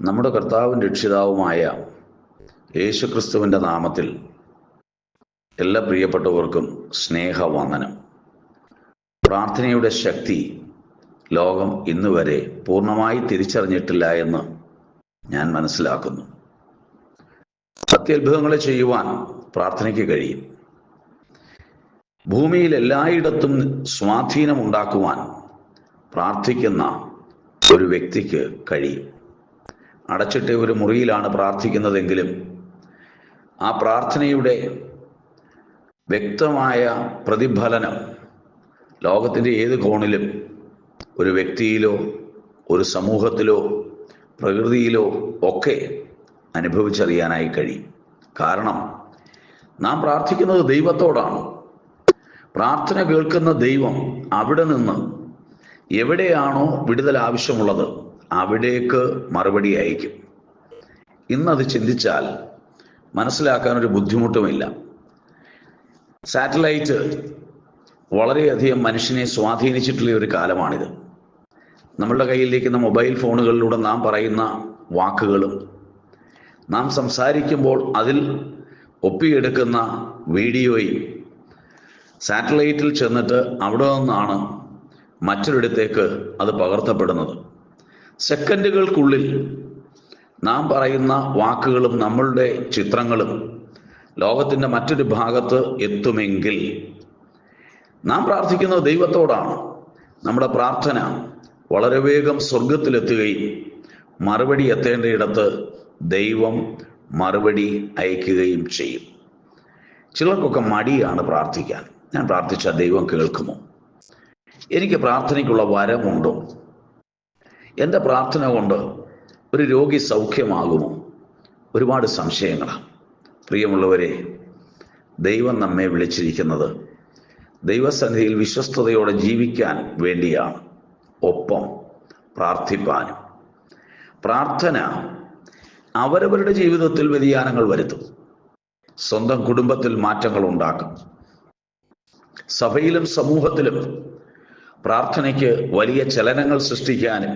നമ്മുടെ കർത്താവും രക്ഷിതാവുമായ യേശുക്രിസ്തുവിൻ്റെ നാമത്തിൽ എല്ലാ പ്രിയപ്പെട്ടവർക്കും സ്നേഹവന്ദനം. പ്രാർത്ഥനയുടെ ശക്തി ലോകം ഇന്നുവരെ പൂർണ്ണമായി തിരിച്ചറിഞ്ഞിട്ടില്ല എന്ന് ഞാൻ മനസ്സിലാക്കുന്നു. അത്യത്ഭുതങ്ങളെ ചെയ്യുവാൻ പ്രാർത്ഥനയ്ക്ക് കഴിയും. ഭൂമിയിൽ എല്ലായിടത്തും സ്വാധീനമുണ്ടാക്കുവാൻ പ്രാർത്ഥിക്കുന്ന ഒരു വ്യക്തിക്ക് കഴിയും. അടച്ചിട്ട ഒരു മുറിയിലാണ് പ്രാർത്ഥിക്കുന്നതെങ്കിലും ആ പ്രാർത്ഥനയുടെ വ്യക്തമായ പ്രതിഫലനം ലോകത്തിൻ്റെ ഏത് കോണിലും ഒരു വ്യക്തിയിലോ ഒരു സമൂഹത്തിലോ പ്രകൃതിയിലോ ഒക്കെ അനുഭവിച്ചറിയാനായി കഴിയും. കാരണം നാം പ്രാർത്ഥിക്കുന്നത് ദൈവത്തോടാണ്. പ്രാർത്ഥന കേൾക്കുന്ന ദൈവം അവിടെ നിന്ന് എവിടെയാണോ വിടുതൽ ആവശ്യമുള്ളത് അവിടേക്ക് മറുപടി അയക്കും. ഇന്നത് ചിന്തിച്ചാൽ മനസ്സിലാക്കാനൊരു ബുദ്ധിമുട്ടുമില്ല. സാറ്റലൈറ്റ് വളരെയധികം മനുഷ്യനെ സ്വാധീനിച്ചിട്ടുള്ള ഒരു കാലമാണിത്. നമ്മളുടെ കയ്യിലിരിക്കുന്ന മൊബൈൽ ഫോണുകളിലൂടെ നാം പറയുന്ന വാക്കുകളും നാം സംസാരിക്കുമ്പോൾ അതിൽ ഒപ്പിയെടുക്കുന്ന വീഡിയോയും സാറ്റലൈറ്റിൽ ചെന്നിട്ട് അവിടെ നിന്നാണ് മറ്റൊരിടത്തേക്ക് അത് പകർത്തപ്പെടുന്നത്. സെക്കൻഡുകൾക്കുള്ളിൽ നാം പറയുന്ന വാക്കുകളും നമ്മളുടെ ചിത്രങ്ങളും ലോകത്തിൻ്റെ മറ്റൊരു ഭാഗത്ത് എത്തുമെങ്കിൽ നാം പ്രാർത്ഥിക്കുന്നത് ദൈവത്തോടാണ്. നമ്മുടെ പ്രാർത്ഥന വളരെ വേഗം സ്വർഗത്തിലെത്തുകയും മറുപടി എത്തേണ്ടയിടത്ത് ദൈവം മറുപടി അയക്കുകയും ചെയ്യും. ചിലർക്കൊക്കെ മടിയാണ് പ്രാർത്ഥിക്കാൻ. ഞാൻ പ്രാർത്ഥിച്ചാൽ ദൈവം കേൾക്കുമോ? എനിക്ക് പ്രാർത്ഥനയ്ക്കുള്ള വരമുണ്ടോ? എൻ്റെ പ്രാർത്ഥന കൊണ്ട് ഒരു രോഗി സൗഖ്യമാകുമോ? ഒരുപാട് സംശയങ്ങളാണ്. പ്രിയമുള്ളവരെ, ദൈവം നമ്മെ വിളിച്ചിരിക്കുന്നത് ദൈവസന്നിധിയിൽ വിശ്വസ്തയോടെ ജീവിക്കാൻ വേണ്ടിയാണ്, ഒപ്പം പ്രാർത്ഥിപ്പാനും. പ്രാർത്ഥന അവരവരുടെ ജീവിതത്തിൽ വ്യതിയാനങ്ങൾ വരുത്തും. സ്വന്തം കുടുംബത്തിൽ മാറ്റങ്ങൾ ഉണ്ടാക്കും. സഭയിലും സമൂഹത്തിലും പ്രാർത്ഥനയ്ക്ക് വലിയ ചലനങ്ങൾ സൃഷ്ടിക്കാനും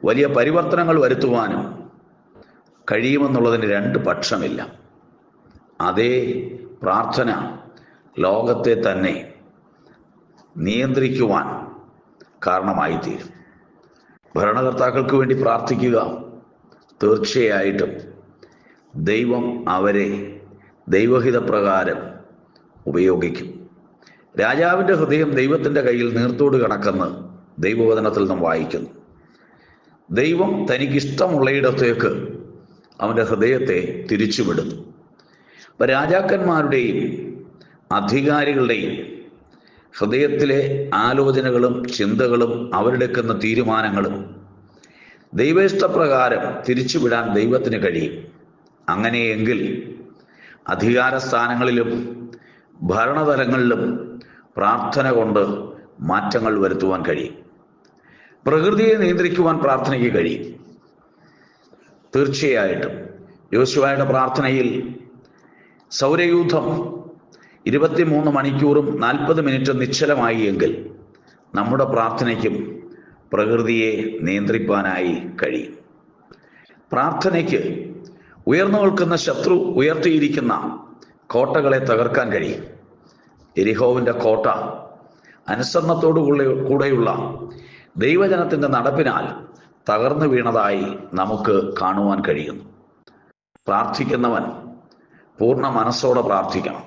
വലിയ പരിവർത്തനങ്ങൾ വരുത്തുവാനും കഴിയുമെന്നുള്ളതിന് രണ്ട് പക്ഷമില്ല. അതേ പ്രാർത്ഥന ലോകത്തെ തന്നെ നിയന്ത്രിക്കുവാൻ കാരണമായിത്തീരും. ഭരണകർത്താക്കൾക്ക് വേണ്ടി പ്രാർത്ഥിക്കുക, തീർച്ചയായിട്ടും ദൈവം അവരെ ദൈവഹിതപ്രകാരം ഉപയോഗിക്കും. രാജാവിൻ്റെ ഹൃദയം ദൈവത്തിൻ്റെ കയ്യിൽ നീർത്തോട് കണക്കെന്ന് ദൈവവചനത്തിൽ നാം വായിക്കുന്നു. ദൈവം തനിക്കിഷ്ടമുള്ളയിടത്തേക്ക് അവൻ്റെ ഹൃദയത്തെ തിരിച്ചുവിടുന്നു. അപ്പം രാജാക്കന്മാരുടെയും അധികാരികളുടെയും ഹൃദയത്തിലെ ആലോചനകളും ചിന്തകളും അവരെടുക്കുന്ന തീരുമാനങ്ങളും ദൈവേഷ്ടപ്രകാരം തിരിച്ചുവിടാൻ ദൈവത്തിന് കഴിയും. അങ്ങനെയെങ്കിൽ അധികാരസ്ഥാനങ്ങളിലും ഭരണതലങ്ങളിലും പ്രാർത്ഥന കൊണ്ട് മാറ്റങ്ങൾ വരുത്തുവാൻ കഴിയും. പ്രകൃതിയെ നിയന്ത്രിക്കുവാൻ പ്രാർത്ഥനയ്ക്ക് കഴിയും. തീർച്ചയായിട്ടും യോശുവയുടെ പ്രാർത്ഥനയിൽ സൗരയൂഥം 23 മണിക്കൂറും 40 മിനിറ്റും നിശ്ചലമായി എങ്കിൽ നമ്മുടെ പ്രാർത്ഥനയ്ക്കും പ്രകൃതിയെ നിയന്ത്രിപ്പാനായി കഴിയും. പ്രാർത്ഥനയ്ക്ക് ഉയർന്നു നിൽക്കുന്ന ശത്രു ഉയർത്തിയിരിക്കുന്ന കോട്ടകളെ തകർക്കാൻ കഴിയും. എരിഹോവിൻ്റെ കോട്ട അനുസരണത്തോടു കൂടെയുള്ള ദൈവജനത്തിൻ്റെ നടപ്പിനാൽ തകർന്നു വീണതായി നമുക്ക് കാണുവാൻ കഴിയുന്നു. പ്രാർത്ഥിക്കുന്നവൻ പൂർണ്ണ മനസ്സോടെ പ്രാർത്ഥിക്കണം,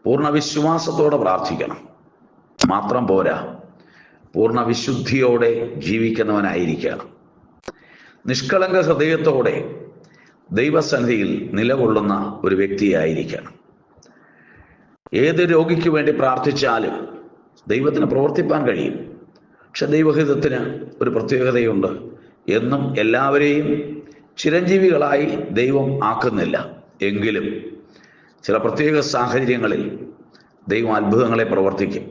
പൂർണ്ണ വിശ്വാസത്തോടെ പ്രാർത്ഥിക്കണം. മാത്രം പോരാ, പൂർണ്ണ വിശുദ്ധിയോടെ ജീവിക്കുന്നവനായിരിക്കണം. നിഷ്കളങ്ക ഹൃദയത്തോടെ ദൈവസന്നിധിയിൽ നിലകൊള്ളുന്ന ഒരു വ്യക്തിയായിരിക്കണം. ഏത് രോഗിക്ക് വേണ്ടി പ്രാർത്ഥിച്ചാലും ദൈവത്തിന് പ്രവർത്തിപ്പാൻ കഴിയും. പക്ഷെ ദൈവഹിതത്തിന് ഒരു പ്രത്യേകതയുണ്ട്. എന്നും എല്ലാവരെയും ചിരഞ്ജീവികളായി ദൈവം ആക്കുന്നില്ല. എങ്കിലും ചില പ്രത്യേക സാഹചര്യങ്ങളിൽ ദൈവം അത്ഭുതങ്ങളെ പ്രവർത്തിക്കും.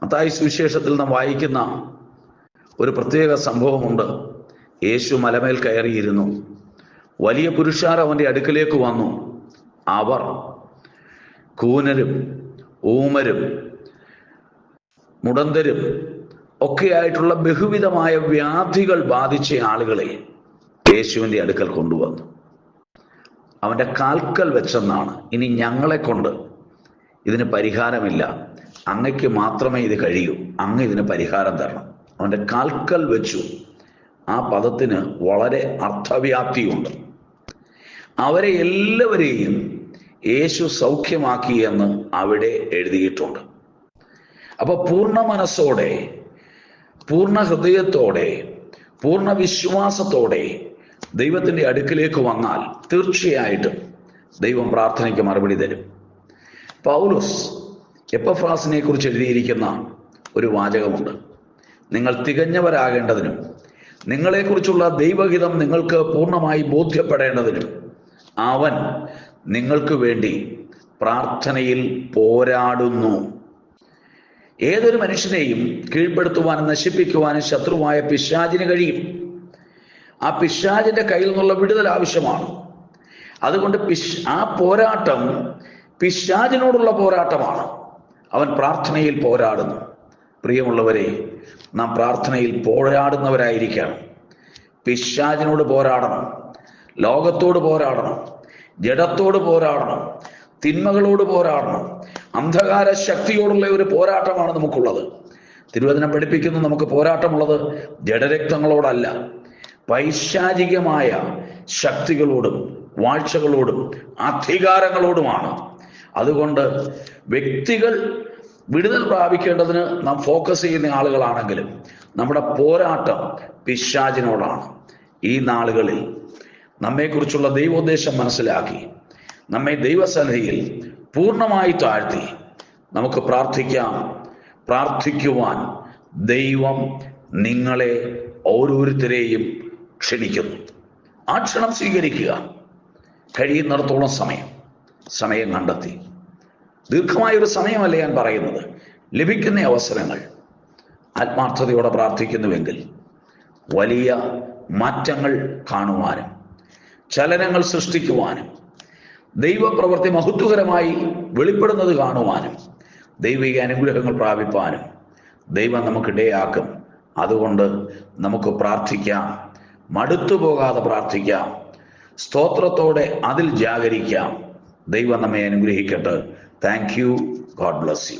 മത്തായി സുവിശേഷത്തിൽ നാം വായിക്കുന്ന ഒരു പ്രത്യേക സംഭവമുണ്ട്. യേശു മലമേൽ കയറിയിരുന്നു. വലിയ പുരുഷാർ അവൻ്റെ അടുക്കലേക്ക് വന്നു. അവർ കൂനരും ഊമരും മുടന്തരും ഒക്കെയായിട്ടുള്ള ബഹുവിധമായ വ്യാധികൾ ബാധിച്ച ആളുകളെ യേശുവിൻ്റെ അടുക്കൽ കൊണ്ടുവന്നു. അവൻ്റെ കാൽക്കൽ വെച്ചെന്നാണ്. ഇനി ഞങ്ങളെ കൊണ്ട് ഇതിന് പരിഹാരമില്ല, അങ്ങയ്ക്ക് മാത്രമേ ഇത് കഴിയൂ, അങ്ങ് ഇതിന് പരിഹാരം തരണം. അവൻ്റെ കാൽക്കൽ വെച്ചു. ആ പദത്തിന് വളരെ അർത്ഥവ്യാപ്തിയുണ്ട്. അവരെ എല്ലാവരെയും യേശു സൗഖ്യമാക്കി എന്ന് അവിടെ എഴുതിയിട്ടുണ്ട്. അപ്പോൾ പൂർണ്ണ മനസ്സോടെ, പൂർണ്ണ ഹൃദയത്തോടെ, പൂർണ്ണ വിശ്വാസത്തോടെ ദൈവത്തിൻ്റെ അടുക്കിലേക്ക് വന്നാൽ തീർച്ചയായിട്ടും ദൈവം പ്രാർത്ഥനയ്ക്ക് മറുപടി തരും. പൗലോസ് എപ്പഫ്രാസിനെ കുറിച്ച് എഴുതിയിരിക്കുന്ന ഒരു വാചകമുണ്ട്. നിങ്ങൾ തികഞ്ഞവരാകേണ്ടതിനും നിങ്ങളെക്കുറിച്ചുള്ള ദൈവഹിതം നിങ്ങൾക്ക് പൂർണ്ണമായി ബോധ്യപ്പെടേണ്ടതിനും അവൻ നിങ്ങൾക്ക് വേണ്ടി പ്രാർത്ഥനയിൽ പോരാടുന്നു. ഏതൊരു മനുഷ്യനെയും കീഴ്പ്പെടുത്തുവാനും നശിപ്പിക്കുവാനും ശത്രുവായ പിശാചിന് കഴിയും. ആ പിശാചിന്റെ കയ്യിൽ നിന്നുള്ള വിടുതൽ ആവശ്യമാണ്. അതുകൊണ്ട് ആ പോരാട്ടം പിശാചിനോടുള്ള പോരാട്ടമാണ്. അവൻ പ്രാർത്ഥനയിൽ പോരാടുന്നു. പ്രിയമുള്ളവരെ, നാം പ്രാർത്ഥനയിൽ പോരാടുന്നവരായിരിക്കണം. പിശാചിനോട് പോരാടണം, ലോകത്തോട് പോരാടണം, ജഡത്തോട് പോരാടണം, തിന്മകളോട് പോരാടണം. അന്ധകാര ശക്തിയോടുള്ള ഒരു പോരാട്ടമാണ് നമുക്കുള്ളത്. തിരുവചനം പഠിപ്പിക്കുന്നു, നമുക്ക് പോരാട്ടമുള്ളത് ജഡരക്തങ്ങളോടല്ല, പൈശാചികമായ ശക്തികളോടും വാഴ്ചകളോടും അധികാരങ്ങളോടുമാണ്. അതുകൊണ്ട് വ്യക്തികൾ വിടുതൽ പ്രാപിക്കേണ്ടതിന് നാം ഫോക്കസ് ചെയ്യുന്ന ആളുകളാണെങ്കിലും നമ്മുടെ പോരാട്ടം പിശാചിനോടാണ്. ഈ നാളുകളിൽ നമ്മെക്കുറിച്ചുള്ള ദൈവോദ്ദേശം മനസ്സിലാക്കി നമ്മെ ദൈവസന്നിധിയിൽ പൂർണ്ണമായി താഴ്ത്തി നമുക്ക് പ്രാർത്ഥിക്കാം. പ്രാർത്ഥിക്കുവാൻ ദൈവം നിങ്ങളെ ഓരോരുത്തരെയും ക്ഷണിക്കുന്നു. ആ ക്ഷണം സ്വീകരിക്കുക. കഴിയുന്നിടത്തോളം സമയം കണ്ടെത്തി, ദീർഘമായൊരു സമയമല്ല ഞാൻ പറയുന്നത്, ലഭിക്കുന്ന അവസരങ്ങൾ ആത്മാർത്ഥതയോടെ പ്രാർത്ഥിക്കുന്നുവെങ്കിൽ വലിയ മാറ്റങ്ങൾ കാണുവാനും ചലനങ്ങൾ സൃഷ്ടിക്കുവാനും ദൈവപ്രവൃത്തി മഹത്വകരമായി വെളിപ്പെടുന്നത് കാണുവാനും ദൈവിക അനുഗ്രഹങ്ങൾ പ്രാപിപ്പാനും ദൈവം നമുക്കിടയാക്കും. അതുകൊണ്ട് നമുക്ക് പ്രാർത്ഥിക്കാം, മടുത്തു പോകാതെ പ്രാർത്ഥിക്കാം, സ്തോത്രത്തോടെ അതിൽ ജാഗരിക്കാം. ദൈവം നമ്മെ അനുഗ്രഹിക്കട്ടെ. Thank you. God bless you.